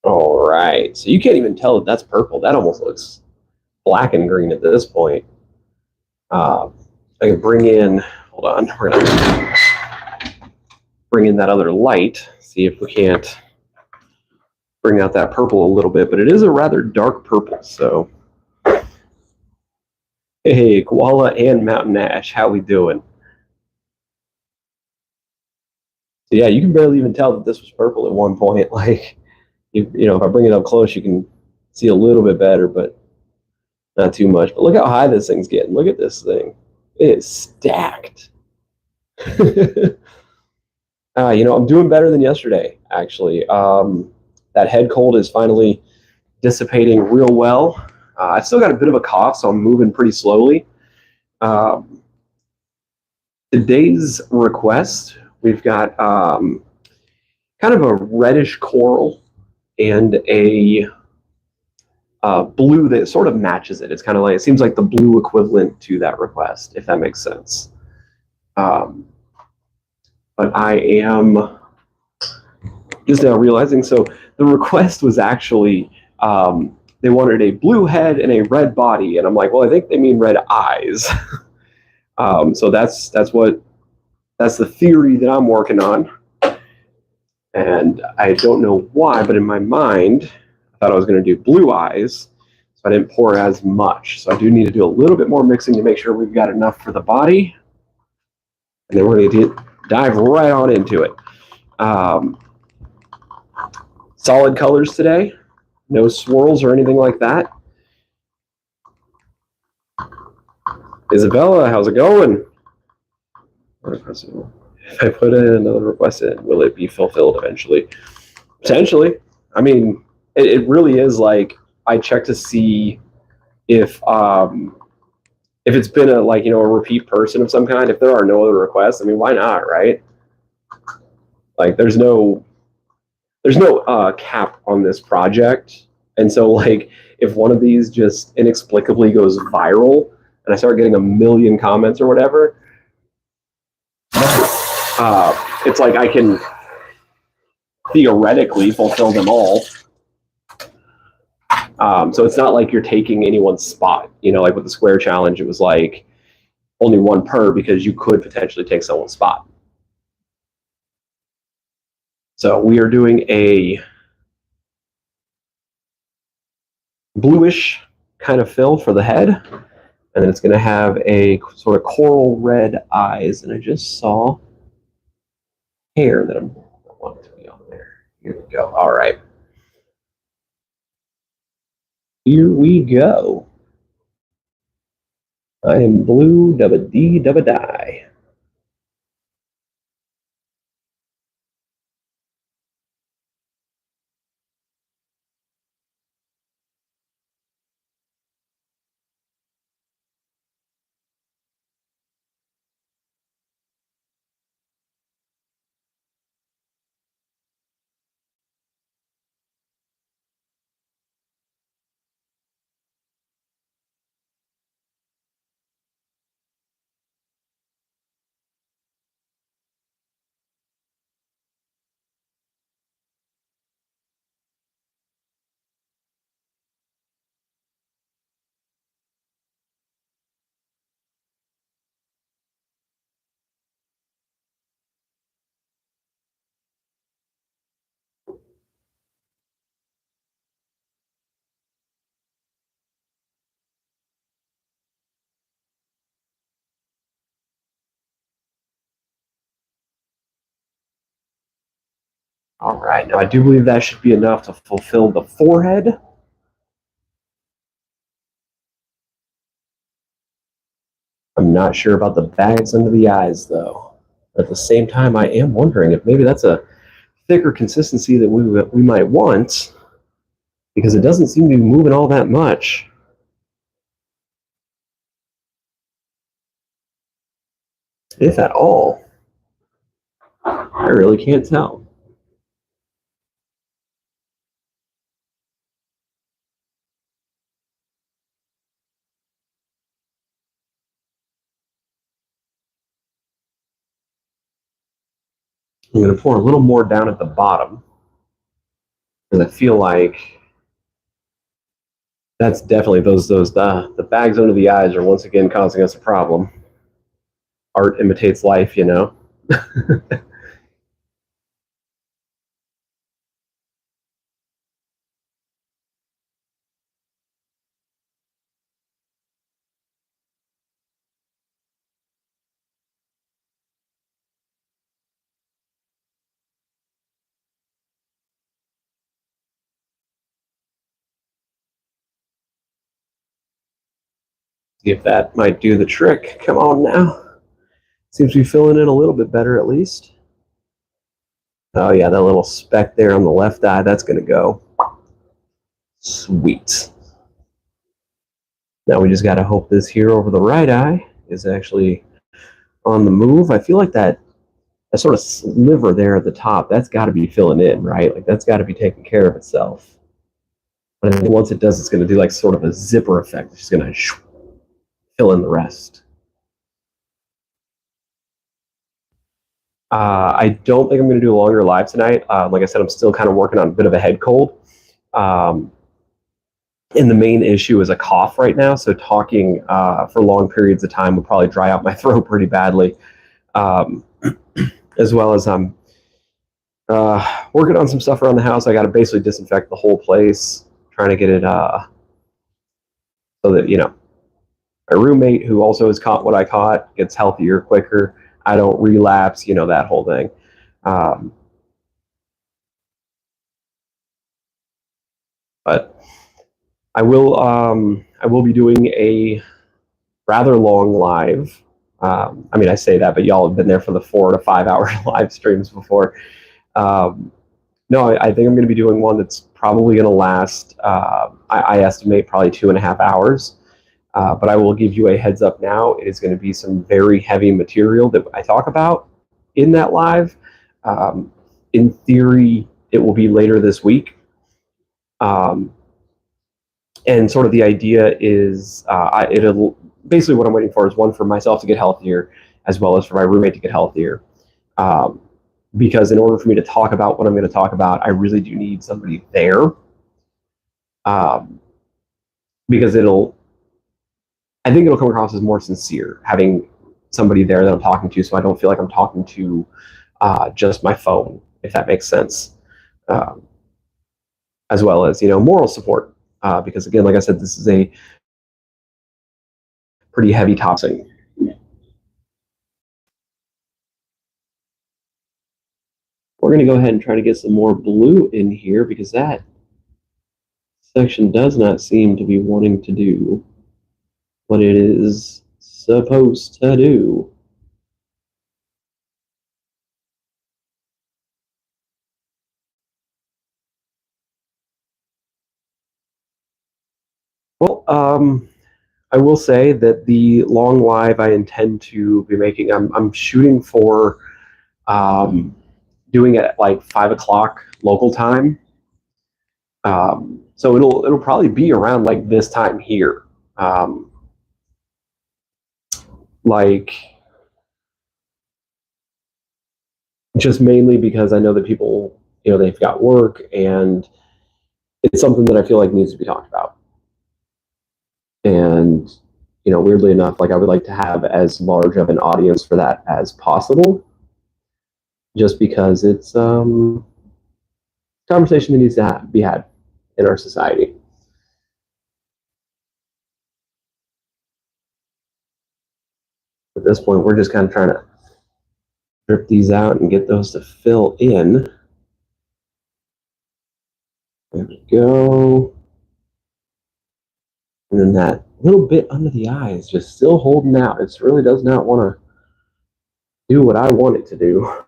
All right. So you can't even tell that that's purple. That almost looks black and green at this point. I can bring in, hold on, we're going to bring in that other light, see if we can't bring out that purple a little bit, but it is a rather dark purple, so. Hey, Koala and Mountain Ash, how we doing? So yeah, you can barely even tell that this was purple at one point. Like, you know, if I bring it up close, you can see a little bit better, but not too much. But look how high this thing's getting. Look at this thing. It is stacked. You know, I'm doing better than yesterday, actually. That head cold is finally dissipating real well. I've still got a bit of a cough, so I'm moving pretty slowly. Today's request, we've got kind of a reddish coral and a blue that sort of matches it. It's kind of like, it seems like the blue equivalent to that request, if that makes sense. But I am just now realizing, so the request was actually, they wanted a blue head and a red body, and I'm like, well, I think they mean red eyes. So that's the theory that I'm working on, and I don't know why, but in my mind, I thought I was going to do blue eyes, so I didn't pour as much. So I do need to do a little bit more mixing to make sure we've got enough for the body, and then we're going to dive right on into it. Solid colors today, no swirls or anything like that. Isabella, how's it going? If I put in another request in, will it be fulfilled eventually? Potentially. I mean, it really is like, I check to see if it's been a, like, you know, a repeat person of some kind. If there are no other requests, I mean, why not, right? Like, there's no cap on this project, and so, like, if one of these just inexplicably goes viral and I start getting a million comments or whatever, it's like I can theoretically fulfill them all. So it's not like you're taking anyone's spot. You know, like with the square challenge, it was like only one per, because you could potentially take someone's spot. So we are doing a bluish kind of fill for the head, and then it's going to have a sort of coral red eyes. And I just saw hair that I want to be on there. Here we go. All right. Here we go. I am blue, double D, double die. All right, now I do believe that should be enough to fulfill the forehead. I'm not sure about the bags under the eyes, though. At the same time, I am wondering if maybe that's a thicker consistency that we might want, because it doesn't seem to be moving all that much. If at all. I really can't tell. I'm going to pour a little more down at the bottom. because I feel like that's definitely the bags under the eyes are once again causing us a problem. Art imitates life, you know. See if that might do the trick. Come on now. Seems to be filling in a little bit better at least. Oh yeah, that little speck there on the left eye, that's gonna go. Sweet. Now we just gotta hope this here over the right eye is actually on the move. I feel like that sort of sliver there at the top, that's got to be filling in, right? Like that's got to be taking care of itself. But I think once it does, it's going to do like sort of a zipper effect. It's just going to fill in the rest. I don't think I'm going to do a longer live tonight. Like I said, I'm still kind of working on a bit of a head cold. And the main issue is a cough right now. So talking for long periods of time would probably dry out my throat pretty badly. As well as I'm working on some stuff around the house. I got to basically disinfect the whole place, trying to get it so that, you know, my roommate, who also has caught what I caught, gets healthier quicker. I don't relapse, you know, that whole thing. But I will be doing a rather long live. I mean, I say that, but y'all have been there for the 4 to 5 hour live streams before. No, I think I'm going to be doing one that's probably going to last, I estimate, probably 2.5 hours. But I will give you a heads up now. It is going to be some very heavy material that I talk about in that live. In theory, it will be later this week. And sort of the idea is it'll basically what I'm waiting for is one for myself to get healthier, as well as for my roommate to get healthier. Because in order for me to talk about what I'm going to talk about, I really do need somebody there. Because I think it'll come across as more sincere having somebody there that I'm talking to, so I don't feel like I'm talking to just my phone, if that makes sense. As well as, you know, moral support, because again, like I said, this is a pretty heavy topic. We're going to go ahead and try to get some more blue in here because that section does not seem to be wanting to do what it is supposed to do. Well, I will say that the long live I intend to be making, I'm shooting for doing it at like 5 o'clock local time. So it'll probably be around like this time here. Like just mainly because I know that people, you know, they've got work and it's something that I feel like needs to be talked about. And, you know, weirdly enough, like I would like to have as large of an audience for that as possible, just because it's a conversation that needs to be had in our society. At this point, we're just kind of trying to drip these out and get those to fill in. There we go. And then that little bit under the eye is just still holding out. It really does not want to do what I want it to do.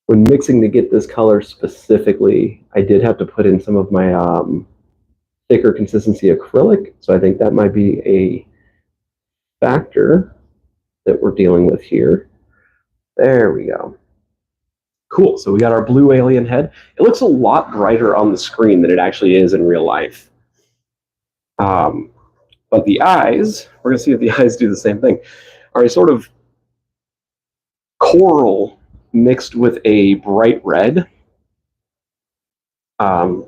When mixing to get this color specifically, I did have to put in some of my thicker consistency acrylic. So I think that might be a factor that we're dealing with here. There we go. Cool. So we got our blue alien head. It looks a lot brighter on the screen than it actually is in real life. But the eyes, we're going to see if the eyes do the same thing, are a sort of coral mixed with a bright red. Um,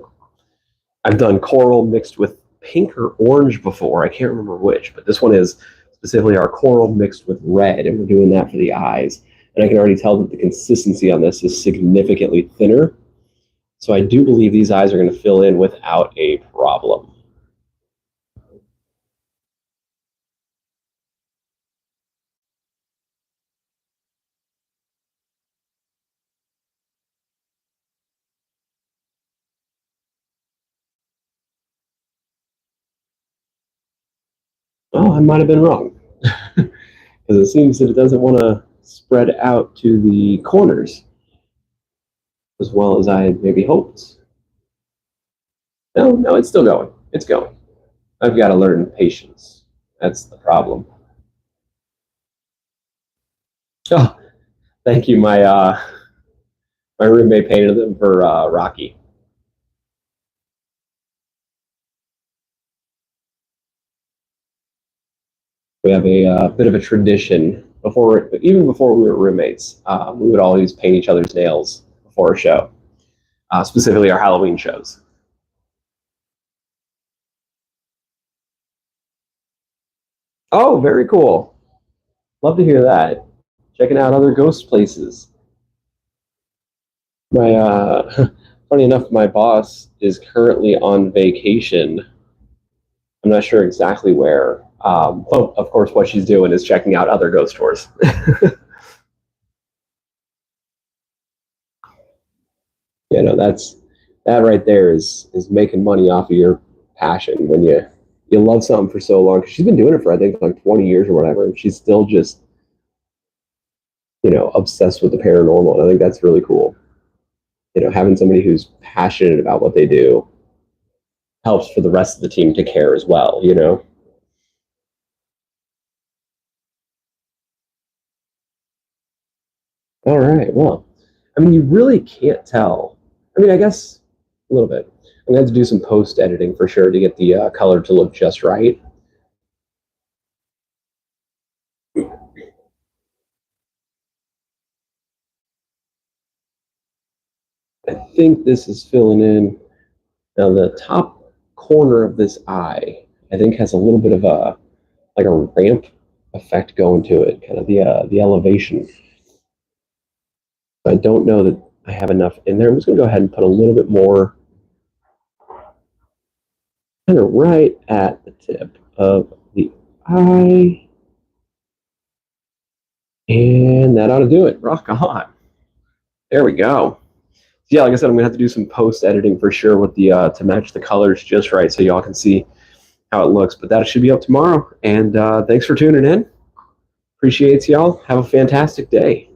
I've done coral mixed with pink or orange before. I can't remember which, but this one is specifically our coral mixed with red, and we're doing that for the eyes. And I can already tell that the consistency on this is significantly thinner. So I do believe these eyes are going to fill in without a problem. Oh, I might have been wrong. Because it seems that it doesn't want to spread out to the corners as well as I had maybe hoped. No, it's still going. It's going. I've got to learn patience. That's the problem. Oh, thank you. My roommate painted them for Rocky. We have a bit of a tradition even before we were roommates. We would always paint each other's nails before a show, specifically our Halloween shows. Oh, very cool. Love to hear that. Checking out other ghost places. My funny enough, my boss is currently on vacation. I'm not sure exactly where. But of course, what she's doing is checking out other ghost tours. That's that right there is making money off of your passion when you love something for so long. 'Cause she's been doing it for I think like 20 years or whatever, and she's still just obsessed with the paranormal. And I think that's really cool. Having somebody who's passionate about what they do helps for the rest of the team to care as well. All right. Well, I mean, you really can't tell. I mean, I guess a little bit. I'm going to have to do some post editing for sure to get the color to look just right. I think this is filling in. Now, the top corner of this eye, I think, has a little bit of a like a ramp effect going to it, kind of the elevation. I don't know that I have enough in there. I'm just going to go ahead and put a little bit more kind of right at the tip of the eye. And that ought to do it. Rock on. There we go. Yeah, like I said, I'm gonna have to do some post editing for sure with the to match the colors just right, so y'all can see how it looks. But that should be up tomorrow. And thanks for tuning in. Appreciate y'all. Have a fantastic day.